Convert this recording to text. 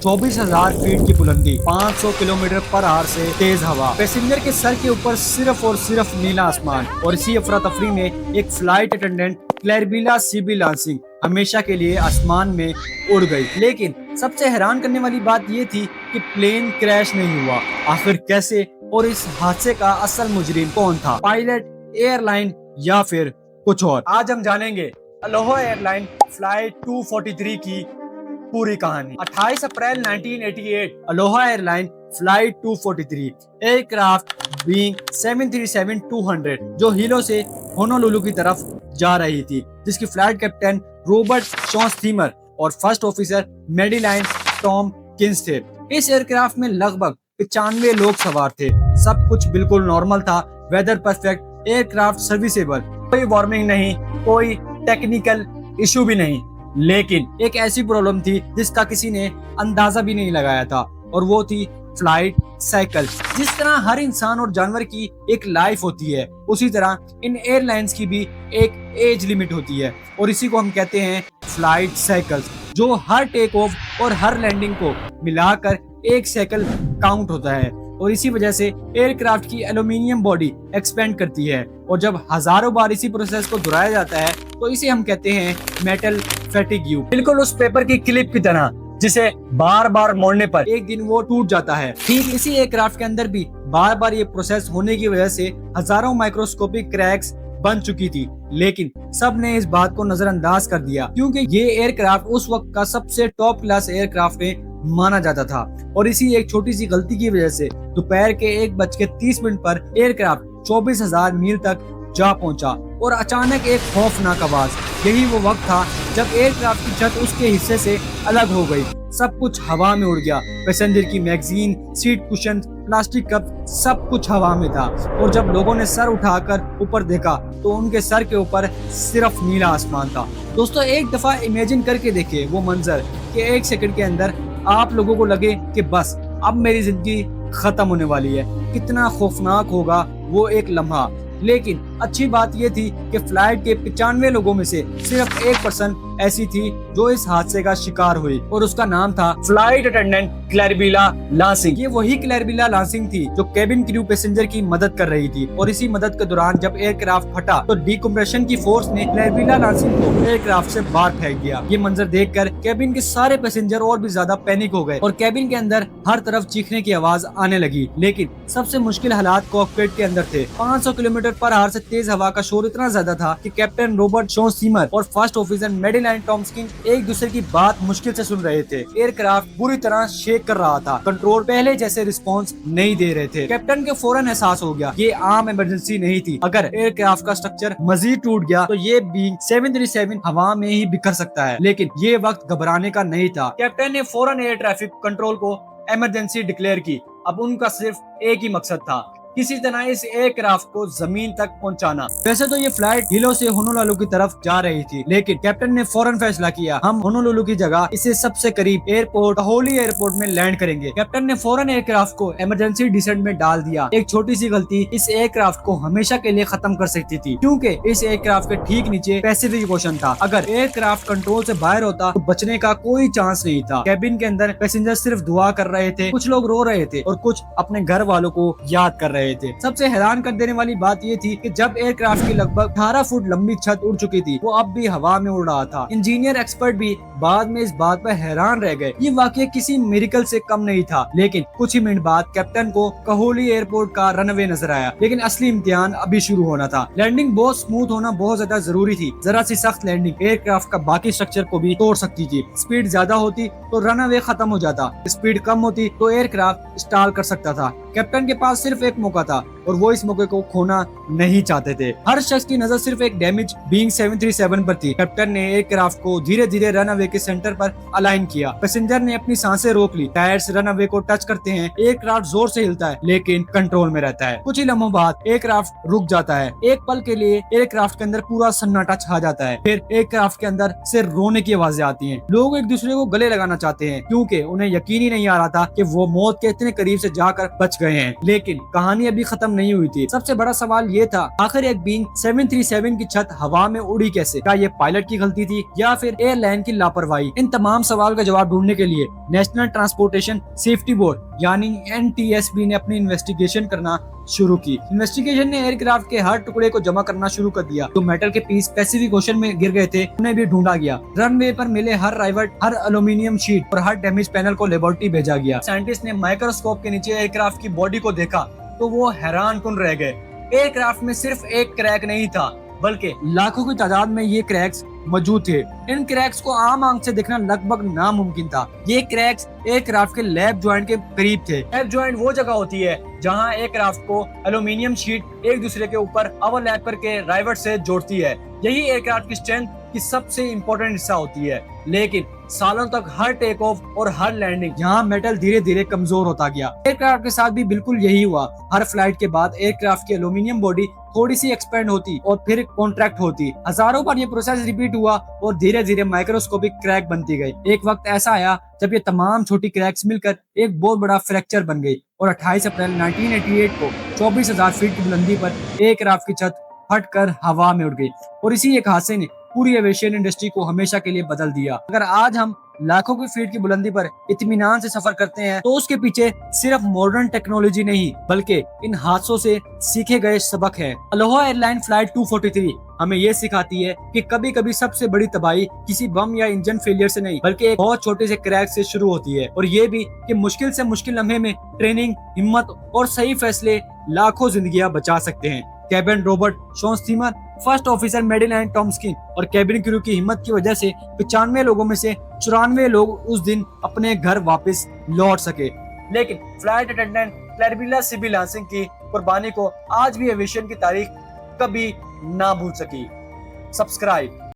24,000 feet की बुलंदी, 500 kilometre per hour से तेज हवा, पैसेंजर के सर के ऊपर सिर्फ और सिर्फ नीला आसमान। और इसी अफरा तफरी में एक फ्लाइट अटेंडेंट क्लैरबिला सीबी लांसिंग हमेशा के लिए आसमान में उड़ गई। लेकिन सबसे हैरान करने वाली बात ये थी कि प्लेन क्रैश नहीं हुआ। आखिर कैसे, और इस हादसे का असल मुजरिम कौन था, पायलट, एयरलाइन या फिर कुछ और? आज हम जानेंगे अलोहा एयरलाइन फ्लाइट 243 की पूरी कहानी। 28 अप्रैल 1988 Aloha airline flight 243 aircraft being 737-200 जो हीलो से होनोलुलु की तरफ जा रही थी, जिसकी फ्लाइट कैप्टन रॉबर्ट शॉन्सथीमर और फर्स्ट ऑफिसर मेडीलाइन टॉम किन्स थे। इस एयरक्राफ्ट में लगभग 95 लोग सवार थे। सब कुछ बिल्कुल नॉर्मल था, वेदर परफेक्ट, एयरक्राफ्ट सर्विसेबल, कोई वार्निंग नहीं, कोई टेक्निकल इशू भी नहीं। लेकिन एक ऐसी प्रॉब्लम थी जिसका किसी ने अंदाजा भी नहीं लगाया था, और वो थी फ्लाइट साइकिल। जिस तरह हर इंसान और जानवर की एक लाइफ होती है, उसी तरह इन एयरलाइंस की भी एक एज लिमिट होती है, और इसी को हम कहते हैं फ्लाइट साइकिल्स, जो हर टेक ऑफ और हर लैंडिंग को मिलाकर एक साइकिल काउंट होता है। और इसी वजह से एयरक्राफ्ट की एल्यूमिनियम बॉडी एक्सपेंड करती है, और जब हजारों बार इसी प्रोसेस को दोहराया जाता है तो इसे हम कहते हैं मेटल फैटिग्यू। बिल्कुल उस पेपर की क्लिप की तरह जिसे बार बार मोड़ने पर एक दिन वो टूट जाता है। ठीक इसी एयरक्राफ्ट के अंदर भी बार बार ये प्रोसेस होने की वजह से हजारों माइक्रोस्कोपिक क्रैक्स बन चुकी थी। लेकिन सब ने इस बात को नजरअंदाज कर दिया, क्योंकि ये एयरक्राफ्ट उस वक्त का सबसे टॉप क्लास एयरक्राफ्ट में माना जाता था। और इसी एक छोटी सी गलती की वजह से दोपहर के 1:30 पर एयरक्राफ्ट 24,000 मील तक जा पहुंचा, और अचानक एक खौफनाक आवाज। यही वो वक्त था जब एयरक्राफ्ट की छत उसके हिस्से से अलग हो गई। सब कुछ हवा में उड़ गया। पैसेंजर की magazine, seat cushion, plastic cup, सब कुछ हवा में था। और जब लोगों ने सर उठाकर ऊपर देखा तो उनके सर के ऊपर सिर्फ नीला आसमान था। दोस्तों, एक दफा इमेजिन करके देखिए वो मंजर कि 1 सेकंड के अंदर आप लोगों को लगे कि बस अब मेरी जिंदगी खत्म होने वाली है। कितना खौफनाक होगा वो एक लम्हा। लेकिन अच्छी बात ये थी कि फ्लाइट के 95 लोगों में से सिर्फ 1 पर्सन ऐसी थी जो इस हादसे का शिकार हुई, और उसका नाम था फ्लाइट अटेंडेंट क्लैरबिला लांसिंग। ये वही क्लैरबिला लांसिंग थी जो केबिन क्रू पैसेंजर की मदद कर रही थी। और इसी मदद के दौरान जब एयरक्राफ्ट फटा तो डिकम्प्रेशन की फोर्स ने क्लैरबिला लांसिंग को एयरक्राफ्ट से बाहर फेंक दिया। ये मंजर देखकर केबिन के सारे पैसेंजर और भी ज्यादा पैनिक हो गए, और केबिन के अंदर हर तरफ चीखने की आवाज आने लगी। लेकिन सबसे मुश्किल हालात कॉकपिट के अंदर थे। 500 किलोमीटर पर आवर से तेज हवा का शोर इतना ज्यादा था कि कैप्टन रॉबर्ट शॉन्सथीमर और फर्स्ट ऑफिसर मेडीलाइन टॉम्किन एक दूसरे की बात मुश्किल से सुन रहे थे। एयरक्राफ्ट बुरी तरह शेक कर रहा था, कंट्रोल पहले जैसे रिस्पांस नहीं दे रहे थे। कैप्टन के फौरन एहसास हो गया ये आम इमरजेंसी नहीं थी। अगर एयरक्राफ्ट का स्ट्रक्चर मजीद टूट गया तो ये बीइंग 737 हवा में ही बिखर सकता है। लेकिन ये वक्त घबराने का नहीं था। कैप्टन ने फौरन एयर ट्रैफिक कंट्रोल को इमरजेंसी डिक्लेयर की। अब उनका सिर्फ एक ही मकसद था, किसी तरह इस एयरक्राफ्ट को जमीन तक पहुंचाना। वैसे तो ये फ्लाइट हीलो से होनोलुलु की तरफ जा रही थी, लेकिन कैप्टन ने फौरन फैसला किया हम होनोलुलु की जगह इसे सबसे करीब एयरपोर्ट होली एयरपोर्ट में लैंड करेंगे। कैप्टन ने फौरन एयरक्राफ्ट को इमरजेंसी डिसेंट में डाल दिया। एक छोटी सी गलती इस एयरक्राफ्ट को हमेशा के लिए खत्म कर सकती थी, क्योंकि इस एयरक्राफ्ट के ठीक नीचे पैसिफिक ओशन था। अगर एयरक्राफ्ट कंट्रोल से बाहर होता तो बचने का कोई चांस नहीं था। कैबिन के अंदर पैसेंजर सिर्फ दुआ कर रहे थे, कुछ लोग रो रहे थे और कुछ अपने घर वालों को याद कर रहे थे। सबसे हैरान कर देने वाली बात ये थी कि जब एयरक्राफ्ट की लगभग 18 फुट लंबी छत उड़ चुकी थी, वो अब भी हवा में उड़ रहा था। इंजीनियर एक्सपर्ट भी बाद में इस बात पर हैरान रह गए। ये वाकई किसी मिरेकल से कम नहीं था। लेकिन कुछ ही मिनट बाद कैप्टन को कहोली एयरपोर्ट का रनवे नजर आया, लेकिन असली इम्तिहान अभी शुरू होना था। लैंडिंग बहुत स्मूथ होना बहुत ज्यादा जरूरी थी। जरा सी सख्त लैंडिंग एयरक्राफ्ट का बाकी स्ट्रक्चर को भी तोड़ सकती थी। स्पीड ज्यादा होती तो रनवे खत्म हो जाता, स्पीड कम होती तो एयरक्राफ्ट स्टॉल कर सकता था। कैप्टन के पास सिर्फ एक मौका था, और वो इस मौके को खोना नहीं चाहते थे। हर शख्स की नजर सिर्फ एक डैमेज बीइंग 737 पर थी। कैप्टन ने एयरक्राफ्ट को धीरे धीरे रनवे के सेंटर पर अलाइन किया। पैसेंजर ने अपनी सांसें रोक ली। टायर्स रनवे को टच करते हैं, एयरक्राफ्ट जोर से हिलता है लेकिन कंट्रोल में रहता है। कुछ ही लम्हों बाद एयरक्राफ्ट रुक जाता है। एक पल के लिए एयरक्राफ्ट के अंदर पूरा सन्नाटा छा जाता है। फिर एयरक्राफ्ट के अंदर से रोने की आवाजें आती हैं। लोग एक दूसरे को गले लगाना चाहते हैं, क्योंकि उन्हें यकीन ही नहीं आ रहा था कि वो मौत के इतने करीब से जाकर बच गए हैं। लेकिन कहानी अभी खत्म नहीं हुई थी। सबसे बड़ा सवाल ये था, आखिर एक बीइंग 737 की छत हवा में उड़ी कैसे? क्या ये पायलट की गलती थी या फिर एयरलाइन की लापरवाही? इन तमाम सवाल का जवाब ढूंढने के लिए नेशनल ट्रांसपोर्टेशन सेफ्टी बोर्ड यानी NTSB ने अपनी इन्वेस्टिगेशन करना शुरू की। इन्वेस्टिगेशन ने एयरक्राफ्ट के हर टुकड़े को जमा करना शुरू कर दिया। जो मेटल के पीस पैसिफिक ओशन में गिर गए थे उन्हें भी ढूंढा गया। रनवे पर मिले हर राइवट, हर एल्यूमिनियम शीट और हर डैमेज पैनल को लेबोरेटरी भेजा गया। साइंटिस्ट ने माइक्रोस्कोप के नीचे एयरक्राफ्ट की बॉडी को देखा तो वो हैरान-कुन रह गए। एयरक्राफ्ट में सिर्फ एक क्रैक नहीं था बल्कि लाखों की तादाद में ये क्रैक्स मौजूद थे। इन क्रैक्स को आम आंख से देखना लगभग नामुमकिन था। ये क्रैक्स एयरक्राफ्ट के लैब जॉइंट के करीब थे। लैब जॉइंट वो जगह होती है जहां एयरक्राफ्ट को एल्यूमिनियम शीट एक दूसरे के ऊपर ओवरलैप करके राइवट से जोड़ती है। यही एयरक्राफ्ट की स्ट्रेंथ की सबसे इम्पोर्टेंट हिस्सा होती है। लेकिन सालों तक हर टेक ऑफ और हर लैंडिंग यहाँ मेटल धीरे धीरे कमजोर होता गया। एयरक्राफ्ट के साथ भी बिल्कुल यही हुआ। हर फ्लाइट के बाद एयरक्राफ्ट की एल्यूमिनियम बॉडी थोड़ी सी एक्सपेंड होती और फिर कॉन्ट्रैक्ट होती। हजारों बार ये प्रोसेस रिपीट हुआ और धीरे धीरे माइक्रोस्कोपिक क्रैक बनती गई। एक वक्त ऐसा आया जब ये तमाम छोटी क्रैक्स मिलकर एक बहुत बड़ा फ्रैक्चर बन गई और 28 अप्रैल 1988 को 24,000 फीट की बुलंदी पर एयरक्राफ्ट की छत फटकर हवा में उड़ गई। और इसी एक हादसे ने पूरी एविएशन इंडस्ट्री को हमेशा के लिए बदल दिया। अगर आज हम लाखों की फीट की बुलंदी पर इत्मीनान से सफर करते हैं तो उसके पीछे सिर्फ मॉडर्न टेक्नोलॉजी नहीं बल्कि इन हादसों से सीखे गए सबक है। अलोहा एयरलाइन फ्लाइट 243 हमें ये सिखाती है कि कभी कभी सबसे बड़ी तबाही किसी बम या इंजन फेलियर से नहीं बल्कि एक बहुत छोटे से क्रैक से शुरू होती है। और ये भी कि मुश्किल से मुश्किल लम्हे में ट्रेनिंग, हिम्मत और सही फैसले लाखों जिंदगियां बचा सकते हैं। Cabin Robert Shawn Steamer, first officer Madeline Tomskin और कैबिन क्रू की हिम्मत की वजह से 95 लोगों में से 94 लोग उस दिन अपने घर वापस लौट सके। लेकिन फ्लाइट अटेंडेंट क्लैरबिला सिबी लांसिंग की कुर्बानी को आज भी एविएशन की तारीख कभी ना भूल सकी। सब्सक्राइब